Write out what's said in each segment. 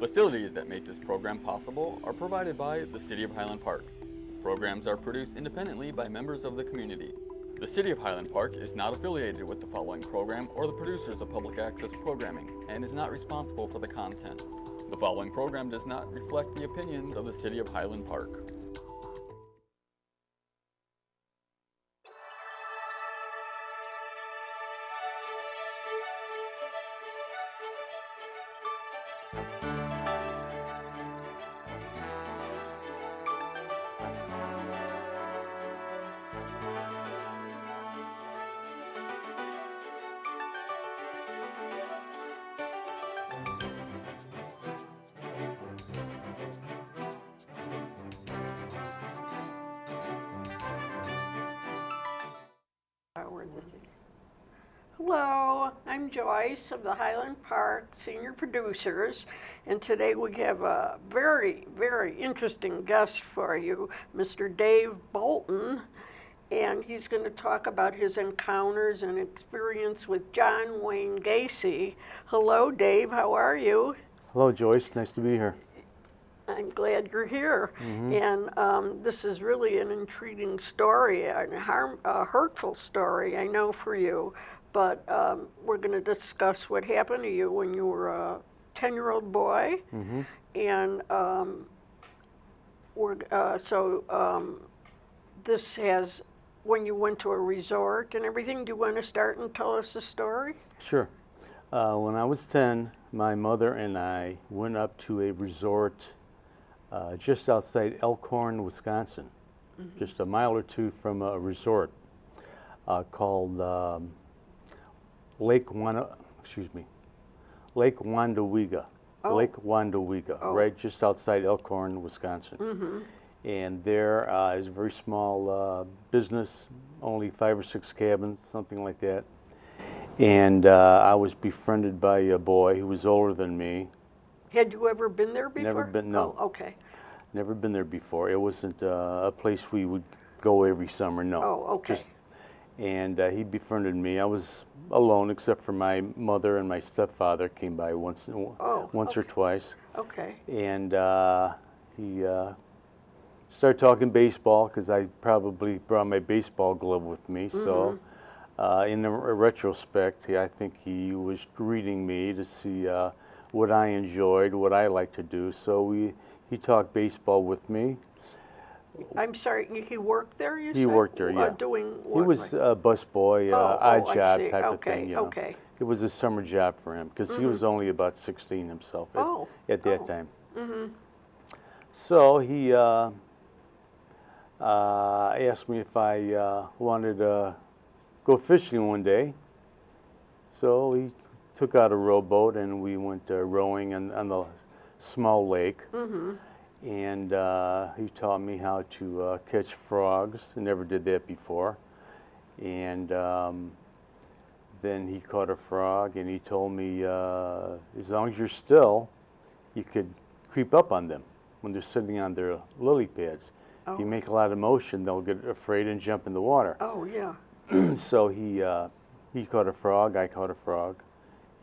Facilities that make this program possible are provided by the City of Highland Park. Programs are produced independently by members of the community. The City of Highland Park is not affiliated with the following program or the producers of public access programming and is not responsible for the content. The following program does not reflect the opinions of the City of Highland Park. Hello, I'm Joyice of the Highland Park Senior Producers, and today we have a very, very interesting guest for you, Mr. Dave Bolton, and he's going to talk about his encounters and experience with John Wayne Gacy. Hello, Dave, how are you? Hello, Joyce, nice to be here. I'm glad you're here. And this is really an intriguing story, a hurtful story, I know, for you. But we're going to discuss what happened to you when you were a 10-year-old boy. And this has, when you went to a resort and everything, do you want to start and tell us the story? Sure. When I was 10, my mother and I went up to a resort just outside Elkhorn, Wisconsin, just a mile or two from a resort called Lake Wandawega. Oh. Lake Wandawega, right just outside Elkhorn, Wisconsin. And there is a very small business, only 5 or 6 cabins, something like that. And I was befriended by a boy who was older than me. Had you ever been there before? Never been, no. Oh, okay. Never been there before. It wasn't a place we would go every summer, no. Oh, okay. And he befriended me. I was alone except for my mother and my stepfather came by once or twice. Okay. And he started talking baseball because I probably brought my baseball glove with me. So in retrospect, I think he was reading me to see what I enjoyed, what I liked to do. So he talked baseball with me. I'm sorry, he worked there, you said? He worked there, yeah. Doing what? He was a busboy, odd job type of thing, you know. Okay. It was a summer job for him because he was only about 16 himself at that time. So he asked me if I wanted to go fishing one day. So he took out a rowboat and we went rowing on the small lake. And he taught me how to catch frogs. I never did that before. And then he caught a frog and he told me as long as you're still, you could creep up on them when they're sitting on their lily pads. If you make a lot of motion, they'll get afraid and jump in the water. Oh, yeah. So he caught a frog, I caught a frog.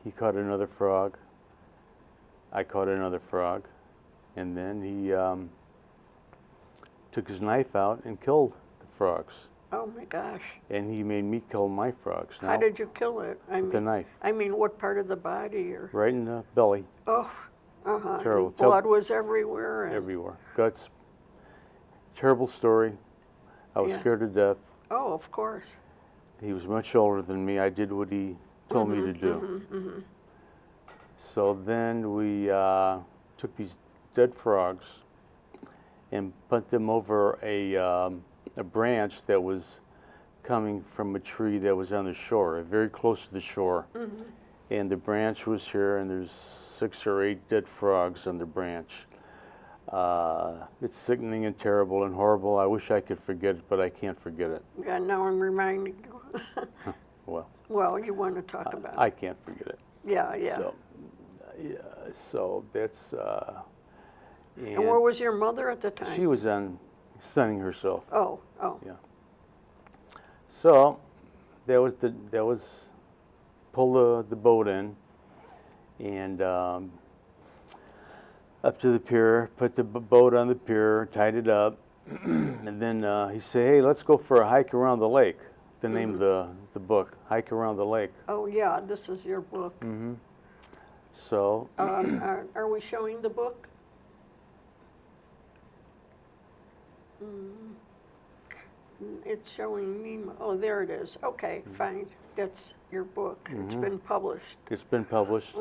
He caught another frog, I caught another frog. And then he took his knife out and killed the frogs. Oh my gosh. And he made me kill my frogs. How did you kill it? With a knife. I mean, what part of the body? Or? Right in the belly. Oh, Terrible. Blood was everywhere. Everywhere. Guts. Terrible story. I was scared to death. Oh, of course. He was much older than me. I did what he told me to do. So then we took these dead frogs and put them over a branch that was coming from a tree that was on the shore, very close to the shore. And the branch was here, and there's 6 or 8 dead frogs on the branch. It's sickening and terrible and horrible. I wish I could forget it, but I can't forget it. Yeah, now I'm reminding you. Well, you want to talk about it. I can't forget it. Yeah. So that's... and where was your mother at the time? She was sunning herself. Oh. Yeah. So that was pull the boat in, and up to the pier, put the boat on the pier, tied it up, and then he said, "Hey, let's go for a hike around the lake." The name of the book, Hike Around the Lake. Oh, yeah, this is your book. So, Are we showing the book? It's showing Nemo. Oh, there it is. Okay, fine. That's your book. It's been published. it's been published,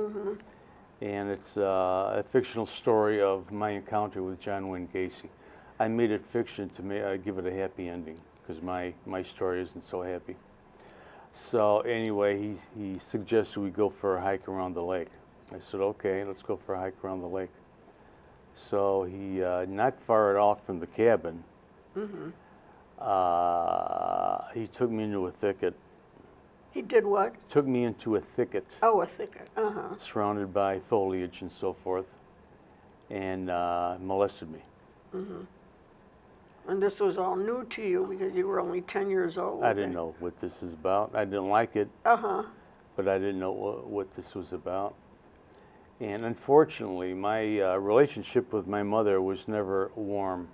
and it's a fictional story of my encounter with John Wayne Gacy. I made it fiction to give it a happy ending, because my story isn't so happy. So anyway, he suggested we go for a hike around the lake. I said, okay, let's go for a hike around the lake. So he, not far off from the cabin, he took me into a thicket. He did what? Took me into a thicket, Oh, a thicket. Uh-huh. surrounded by foliage and so forth, and molested me. And this was all new to you because you were only 10 years old. I didn't know what this is about. I didn't like it, Uh-huh. but I didn't know what this was about. And unfortunately, my relationship with my mother was never warm.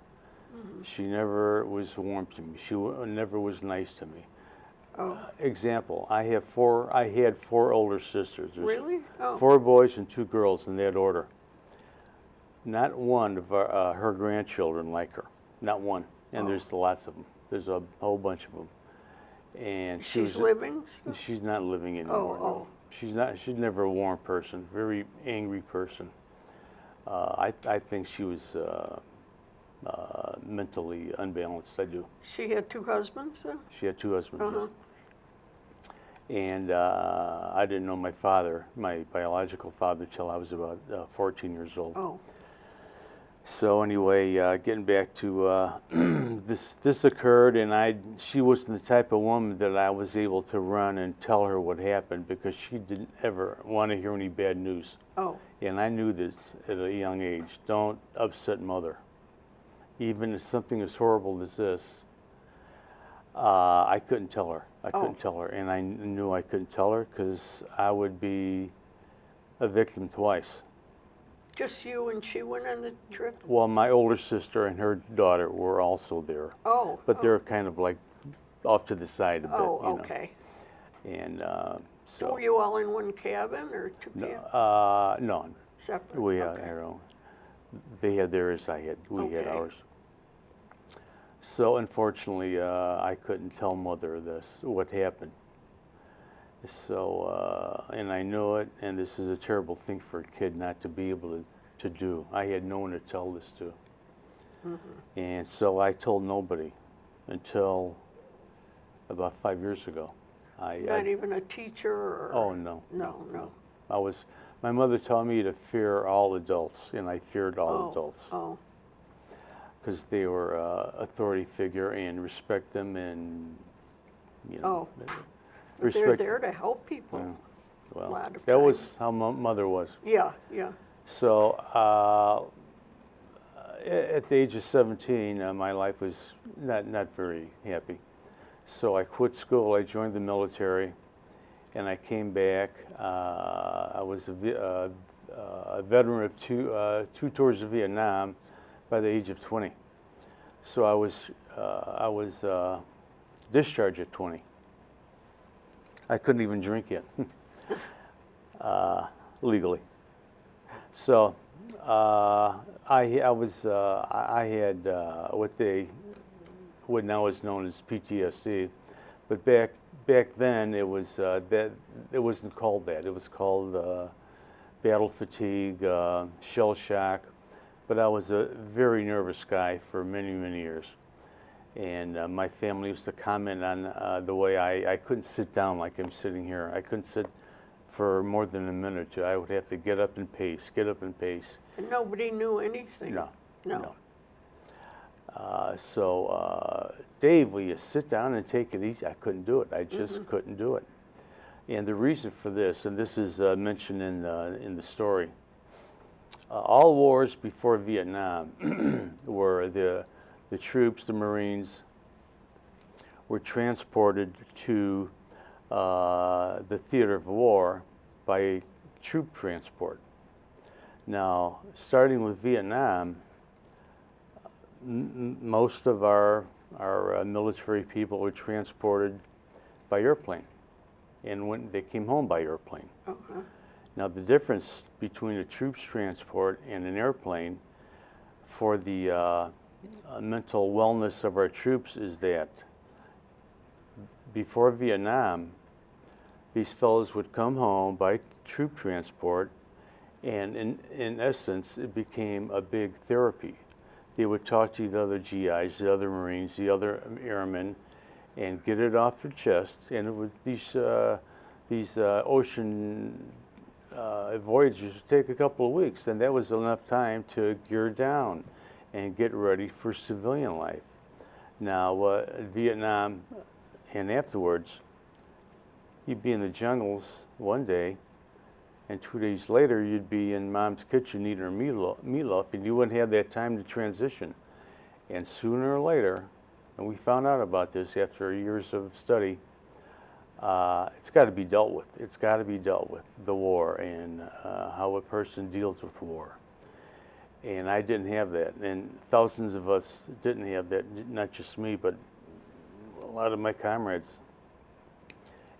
She never was warm to me. She never was nice to me. Oh, Example: I had four older sisters. There's really? Oh. 4 boys and 2 girls in that order. Not one of her grandchildren like her. Not one. And there's lots of them. There's a whole bunch of them. And She's living? She's not living anymore. Oh. No. She's not. She's never a warm person. Very angry person. I think she was mentally unbalanced. I do. She had 2 husbands, though? She had 2 husbands. Yes. And I didn't know my father, my biological father, till I was about 14 years old. Oh. So anyway, getting back to this occurred, and she wasn't the type of woman that I was able to run and tell her what happened, because she didn't ever want to hear any bad news. Oh. And I knew this at a young age. Don't upset mother. Even if something as horrible as this, I couldn't tell her. I couldn't tell her, and I knew I couldn't tell her because I would be a victim twice. Just you and she went on the trip? Well, my older sister and her daughter were also there. Oh. But they're kind of like off to the side a bit, Oh, you know. okay. And So were you all in one cabin or 2 cabins? no, Separate? we had Okay. our own. They had theirs, we had Okay. ours. So unfortunately, I couldn't tell mother what happened. So, and I knew it, and this is a terrible thing for a kid not to be able to do. I had no one to tell this to. And so I told nobody until about 5 years ago. Not even a teacher or? Oh, no. No. My mother taught me to fear all adults, and I feared all adults. Oh. Because they were authority figure, and respect them, and, you know. But they're there to help people. Yeah. Well, a lot of that times. was how mother was. Yeah. So at the age of 17, my life was not very happy. So I quit school, I joined the military, and I came back. I was a veteran of two tours of Vietnam by the age of 20. So I was discharged at 20. I couldn't even drink yet, legally. So I had what now is known as PTSD, but back then it was that it wasn't called that. It was called battle fatigue, shell shock. But I was a very nervous guy for many years. And my family used to comment on the way I couldn't sit down like I'm sitting here. I couldn't sit for more than a minute or two. I would have to get up and pace. And nobody knew anything? No. So, Dave, will you sit down and take it easy? I couldn't do it. I just couldn't do it. And the reason for this, and this is mentioned in the story, all wars before Vietnam were the troops, the Marines, were transported to the theater of war by troop transport. Now, starting with Vietnam, most of our military people were transported by airplane, and when they came home by airplane. Uh-huh. Now, the difference between a troops transport and an airplane for the mental wellness of our troops is that before Vietnam, these fellows would come home by troop transport, and in essence, it became a big therapy. They would talk to the other GIs, the other Marines, the other airmen, and get it off their chest. And it would, these ocean voyages would take a couple of weeks, and that was enough time to gear down and get ready for civilian life. Now, Vietnam and afterwards, you'd be in the jungles one day, and 2 days later, you'd be in mom's kitchen eating her meatloaf, and you wouldn't have that time to transition. And sooner or later, and we found out about this after years of study, it's got to be dealt with. It's got to be dealt with, the war and how a person deals with war. And I didn't have that, and thousands of us didn't have that, not just me, but a lot of my comrades.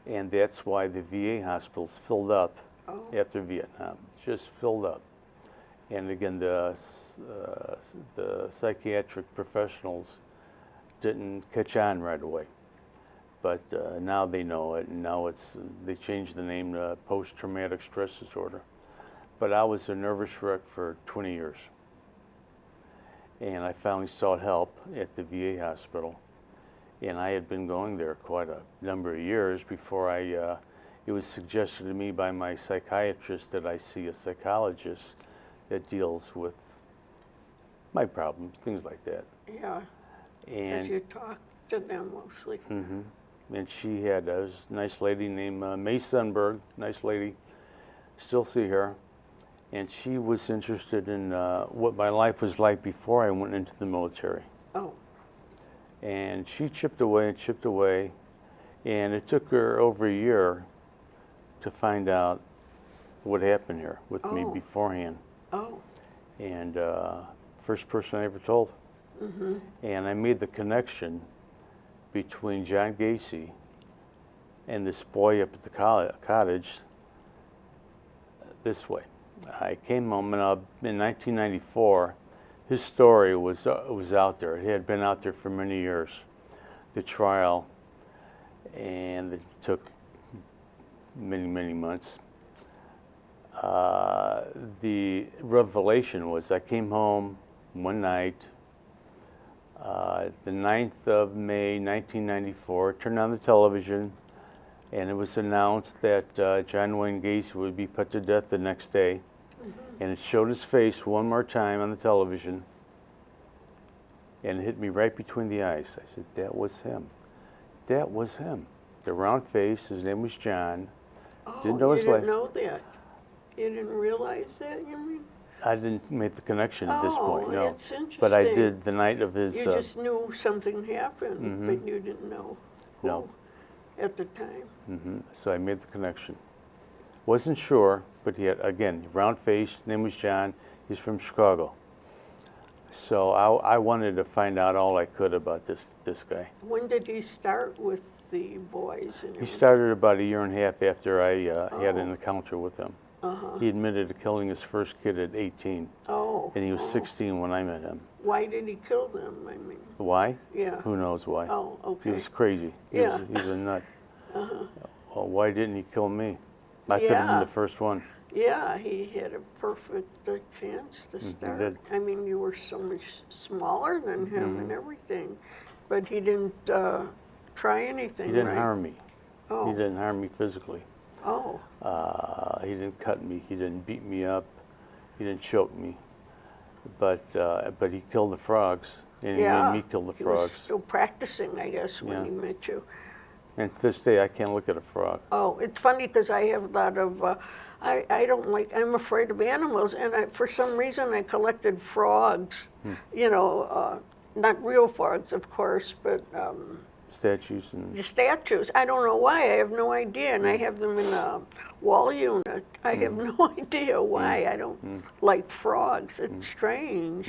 And that's why the VA hospitals filled up after Vietnam, just filled up. And again, the psychiatric professionals didn't catch on right away. But now they know it, and now they changed the name to post-traumatic stress disorder. But I was a nervous wreck for 20 years. And I finally sought help at the VA hospital. And I had been going there quite a number of years before it was suggested to me by my psychiatrist that I see a psychologist that deals with my problems, things like that. Yeah, And because you talk to them mostly. Mm-hmm. And she had a nice lady named May Sunberg, nice lady, still see her. And she was interested in what my life was like before I went into the military. Oh. And she chipped away and chipped away, and it took her over a year to find out what happened here with me beforehand. Oh. And first person I ever told. Mm-hmm. And I made the connection between John Gacy and this boy up at the cottage this way. I came home in 1994. His story was out there. It had been out there for many years. The trial, and it took many, many months. The revelation was I came home one night, the 9th of May, 1994, turned on the television, and it was announced that John Wayne Gacy would be put to death the next day. Mm-hmm. And it showed his face one more time on the television, and it hit me right between the eyes. I said, that was him. That was him. The round face, his name was John. Oh, didn't know his you life. didn't know that? You didn't realize that, you mean? I didn't make the connection at this point, no. It's interesting. But I did the night of his... You just knew something happened, Mm-hmm. but you didn't know who No. at the time. Mm-hmm. So I made the connection. Wasn't sure, but he had, again, round face, name was John. He's from Chicago. So I wanted to find out all I could about this guy. When did he start with the boys? And He everything? started about a year and a half after I had an Oh. encounter with him. Uh-huh. He admitted to killing his first kid at 18, Oh. and he was oh. 16 when I met him. Why did he kill them? I mean, Why? yeah. Who knows why? Oh, okay. He was crazy. He Yeah. was a nut. Uh-huh. Well, why didn't he kill me? I could have been Yeah. the first one. Yeah, he had a perfect chance to he start. did. I mean, you were so much smaller than him Mm-hmm. and everything, but he didn't try anything. He didn't right? harm me. Oh. He didn't harm me physically. Oh. He didn't cut me. He didn't beat me up. He didn't choke me. But he killed the frogs, and he Yeah. made me kill the He was frogs. still practicing, I guess, when Yeah. he met you. And to this day, I can't look at a frog. Oh, it's funny because I have a lot of, I don't like, I'm afraid of animals, and for some reason I collected frogs, you know, not real frogs, of course, but statues and The statues, I don't know why, I have no idea, and I have them in a wall unit. I have no idea why. I don't like frogs. It's strange.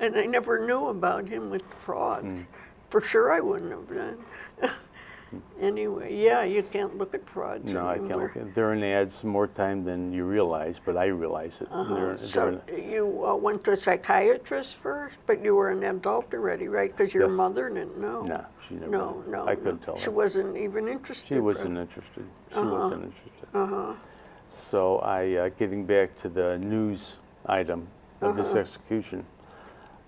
And I never knew about him with frogs. For sure I wouldn't have done. Anyway, yeah, you can't look at frogs no, I anymore. can't look at. They're in ads more time than you realize, but I realize it. So you went to a psychiatrist first, but you were an adult already, right? Because your Yes. mother didn't know. No, she never. No, I couldn't tell her. She wasn't even interested. She wasn't interested. She wasn't interested. Uh-huh. So getting back to the news item of this execution,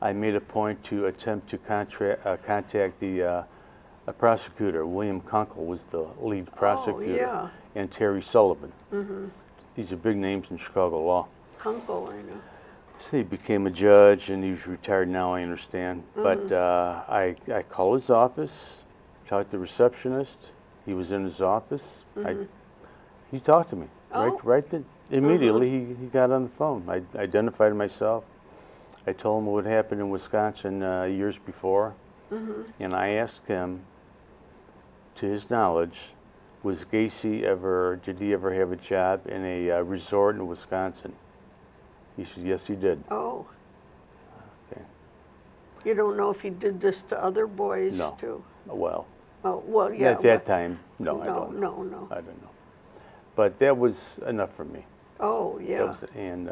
I made a point to attempt to contact the prosecutor. William Kunkel was the lead prosecutor, yeah. and Terry Sullivan. These are big names in Chicago law. Uncle, I know. So he became a judge, and he's retired now, I understand. But I called his office, talked to the receptionist. He was in his office. He talked to me. Right then, immediately he got on the phone. I identified myself. I told him what happened in Wisconsin years before. And I asked him, to his knowledge, did he ever have a job in a resort in Wisconsin? He said, yes, he did. Oh. Okay. You don't know if he did this to other boys No. too? Well, Oh, well, yeah. at that time, no, I No, don't know. no. I don't know. But that was enough for me. Oh, yeah. And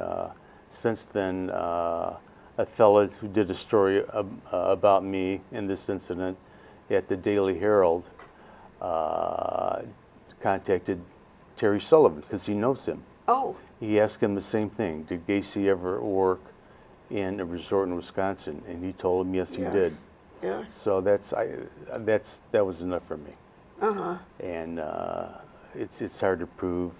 since then, a fellow who did a story about me in this incident at the Daily Herald contacted Terry Sullivan because he knows him. Oh, He asked him the same thing. Did Gacy ever work in a resort in Wisconsin? And he told him, yes, he Yeah. did. yeah. So that was enough for me. Uh-huh. And it's hard to prove.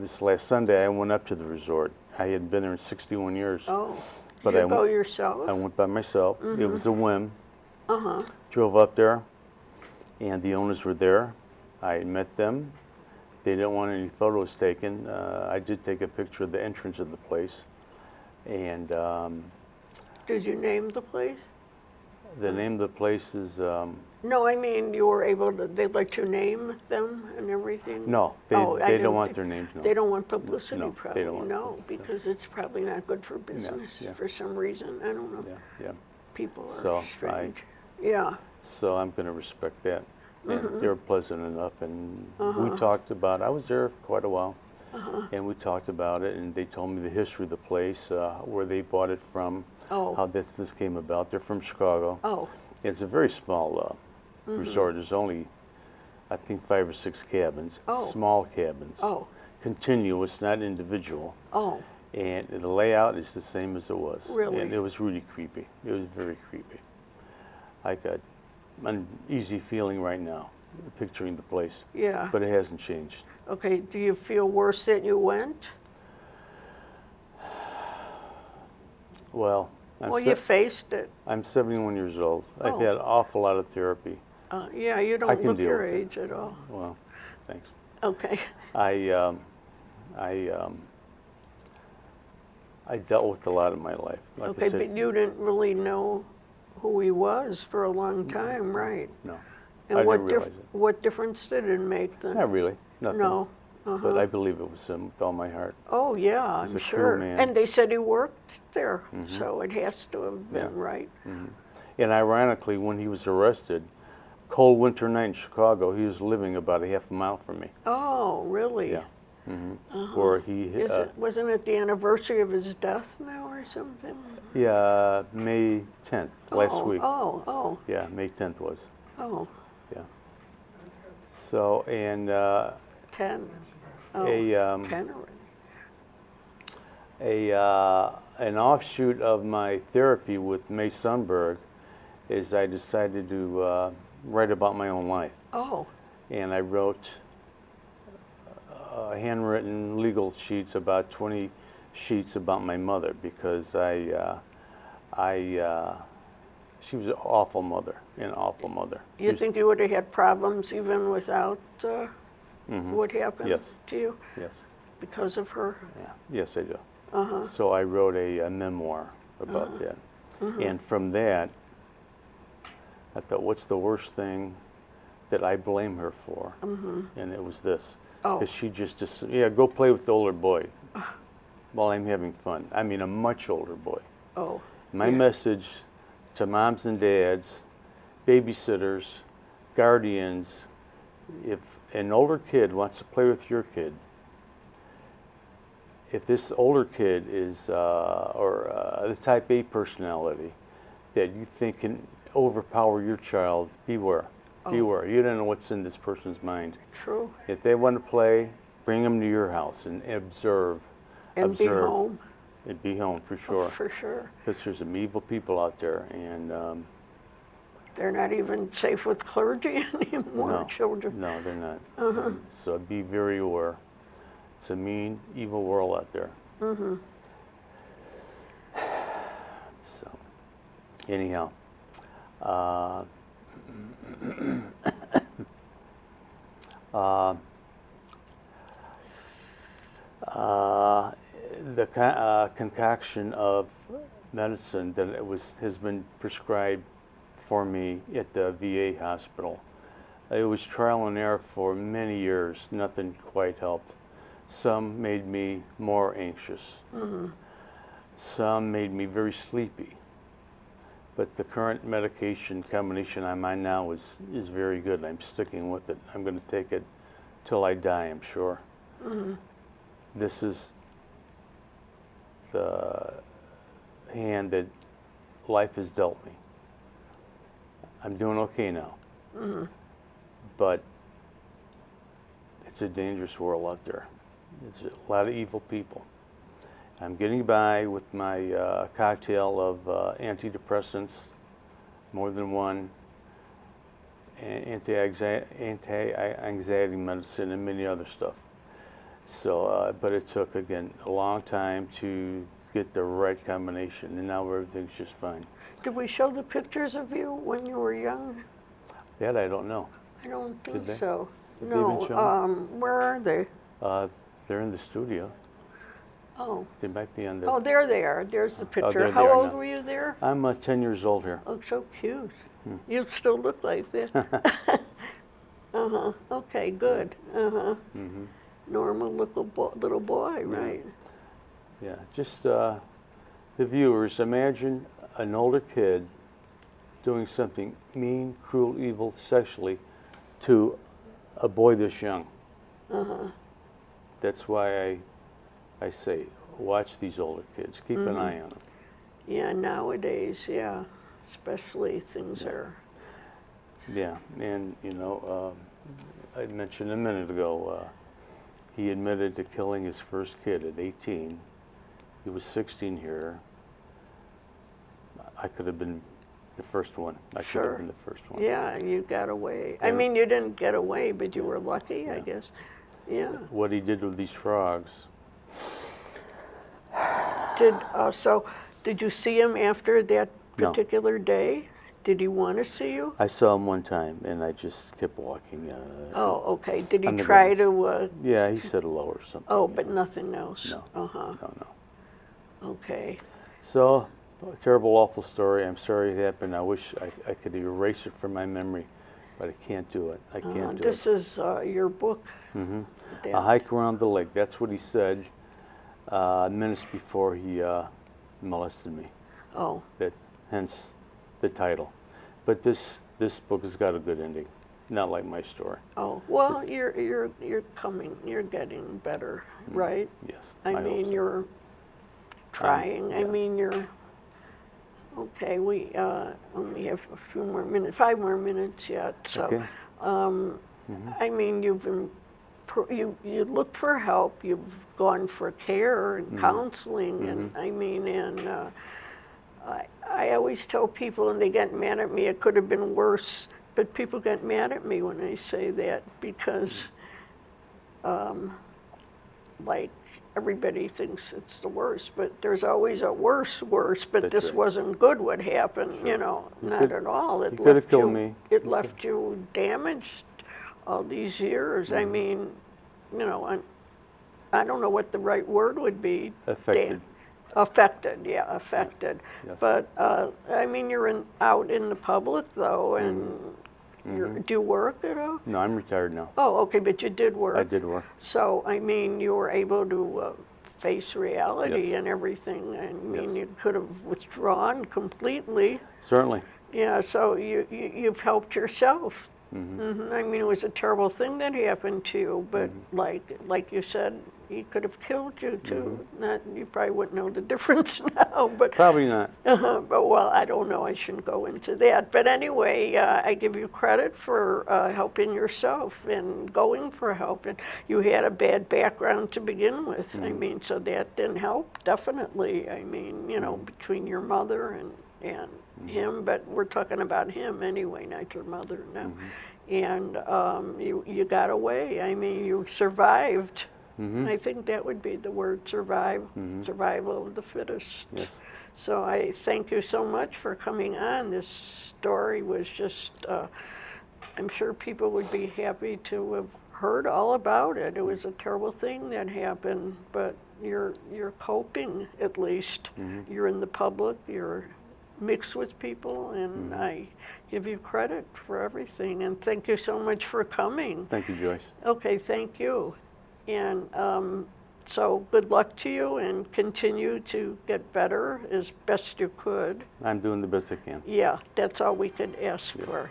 This last Sunday, I went up to the resort. I hadn't been there in 61 years. Oh. But Did you go went- yourself? I went by myself. It was a whim. Uh-huh. Drove up there, and the owners were there. I met them. They didn't want any photos taken. I did take a picture of the entrance of the place. And Did you name the place? the name of the place is, No, I mean, you were able to, they let you name them and everything? no, Oh, I they didn't don't want think- their names known. They don't want publicity, No, they probably, don't want no, publicity. because it's probably not good for business yeah. for some reason. I don't know. Yeah, yeah. People are So, strange. Yeah. So I'm going to respect that. And they were pleasant enough, and Uh-huh. we talked about. I was there for quite a while, and we talked about it. And they told me the history of the place, where they bought it from, Oh. how this came about. They're from Chicago. Oh. It's a very small resort. There's only, I think, 5 or 6 cabins, Oh. small cabins, Oh. continuous, not individual. Oh. And the layout is the same as it was. Really? And it was really creepy. It was very creepy. I got an uneasy feeling right now, picturing the place. Yeah. But it hasn't changed. Okay. Do you feel worse that you went? Well, Well, you faced it. I'm 71 years old. I've Oh. had an awful lot of therapy. Yeah, you I don't can look deal your with it. age at all. Well, thanks. Okay. I dealt with a lot in my life. Like I Okay, said, but you didn't really know who he was for a long time, right? no, And I what didn't realize it. what difference did it make then? Not really, nothing. No. But I believe it was him with all my heart. Oh yeah, He's I'm a cool sure. man. And they said he worked there, so it has to have been Yeah. right. And ironically, when he was arrested, cold winter night in Chicago, he was living about a half a mile from me. Oh, really? Yeah. Where he, Wasn't it the anniversary of his death now or something? yeah, May 10th, last week. Oh, Yeah, May 10th was. oh, Yeah. So, and 10. Oh, a 10 already. an offshoot of my therapy with May Sundberg is I decided to write about my own life. Oh, And I wrote handwritten legal sheets, about 20 sheets about my mother, because she was an awful mother, an awful mother. She you was- think you would have had problems even without what happened Yes. to you Yes, because of her? yeah, yes, I do. Uh-huh. So I wrote a memoir about that. And from that, I thought, what's the worst thing that I blame her for? And it was this. Oh. Because she just, yeah, go play with the older boy while I'm having fun. I mean, a much older boy. Oh. My message to moms and dads, babysitters, guardians, if an older kid wants to play with your kid, if this older kid is the type A personality that you think can overpower your child, beware. Beware. You don't know what's in this person's mind. True. If they want to play, bring them to your house and observe. And be home. And be home, for sure. Oh, for sure. Because there's some evil people out there, and they're not even safe with clergy anymore, no, children. no, they're not. So be very aware. It's a mean, evil world out there. So, anyhow, the concoction of medicine that has been prescribed for me at the VA hospital. It was trial and error for many years. Nothing quite helped. Some made me more anxious. Some made me very sleepy. But the current medication combination I'm on now is very good. I'm sticking with it. I'm going to take it till I die, I'm sure. This is the hand that life has dealt me. I'm doing okay now. But it's a dangerous world out there. There's a lot of evil people. I'm getting by with my cocktail of antidepressants, more than one, anti-anxiety medicine, and many other stuff. So, but it took, again, a long time to get the right combination, and now everything's just fine. Did we show the pictures of you when you were young? That I don't know. I don't think Did they? so. Have they been shown? Where are they? They're in the studio. Oh. They might be on the... Oh, there they are. There's the picture. there they How are old now. were you there? I'm 10 years old here. Oh, so cute. You still look like that. Okay, good. Normal little boy, right? Yeah, just the viewers, imagine an older kid doing something mean, cruel, evil, sexually to a boy this young. That's why I say, watch these older kids. Keep an eye on them. Yeah, nowadays, yeah, especially things are. Yeah, and you know, I mentioned a minute ago, he admitted to killing his first kid at 18. He was 16 here. I could have been the first one. I should have been the first one. Yeah, you got away. Yeah. I mean, you didn't get away, but you were lucky, I guess. Yeah. What he did with these frogs. Did you see him after that No. particular day? Did he want to see you? I saw him one time, and I just kept walking. Oh, okay. Did he on the try grounds. to? Yeah, he said hello or something. Oh, but nothing else. No. No. Okay. So, a terrible, awful story. I'm sorry it happened. I wish I could erase it from my memory, but I can't do it. I can't do This is your book. A hike around the lake. That's what he said minutes before he molested me. Oh. Hence the title. But this book has got a good ending, not like my story. Oh. Well, you're getting better, right? Yes. I hope mean, so. you're trying. yeah. I mean, you're. Okay, we only have a few more minutes, 5 more minutes yet. So, Okay. I mean, you look for help. You've gone for care and counseling, and I mean, and I always tell people, and they get mad at me. It could have been worse, but people get mad at me when I say that because, like. Everybody thinks it's the worst, but there's always a worse. But That's this right. wasn't good. What happened? You know, not at all. It could have killed me. It left you damaged all these years. I mean, you know, I don't know what the right word would be. Affected. Affected, yeah, affected. Yes. But, I mean, you're out in the public though, and do you work at all? No, I'm retired now. Oh, okay, but you did work. I did work. So, I mean, you were able to face reality Yes. and everything. I mean, Yes. you could have withdrawn completely. Certainly. Yeah, so you've helped yourself. I mean, it was a terrible thing that happened to you, but like you said, he could have killed you too. Not, you probably wouldn't know the difference now, but Probably not. but well, I don't know. I shouldn't go into that. But anyway, I give you credit for helping yourself and going for help. And you had a bad background to begin with. I mean, so that didn't help. Definitely. I mean, you know, between your mother and him, but we're talking about him anyway, not your mother now. And you got away. I mean, you survived. I think that would be the word, survive, survival of the fittest. Yes. So I thank you so much for coming on. This story was just, I'm sure people would be happy to have heard all about it. It was a terrible thing that happened, but you're coping at least. You're in the public, you're mixed with people, and I give you credit for everything. And thank you so much for coming. Thank you, Joyce. Okay, thank you. And so good luck to you, and continue to get better as best you could. I'm doing the best I can. Yeah, that's all we could ask for.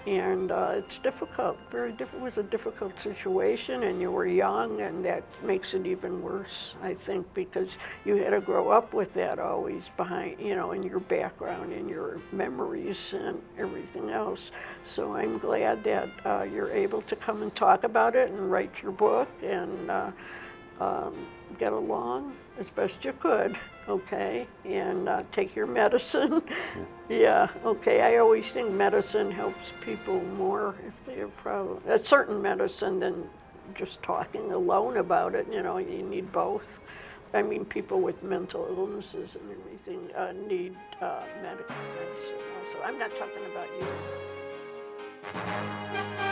And it's difficult, it was a difficult situation, and you were young, and that makes it even worse, I think, because you had to grow up with that always behind, you know, in your background, in your memories and everything else. So I'm glad that you're able to come and talk about it and write your book and get along as best you could, okay? And take your medicine. Yeah, okay. I always think medicine helps people more if they have problems. A certain medicine than just talking alone about it. You know, you need both. I mean, people with mental illnesses and everything need medical medicine also. I'm not talking about you.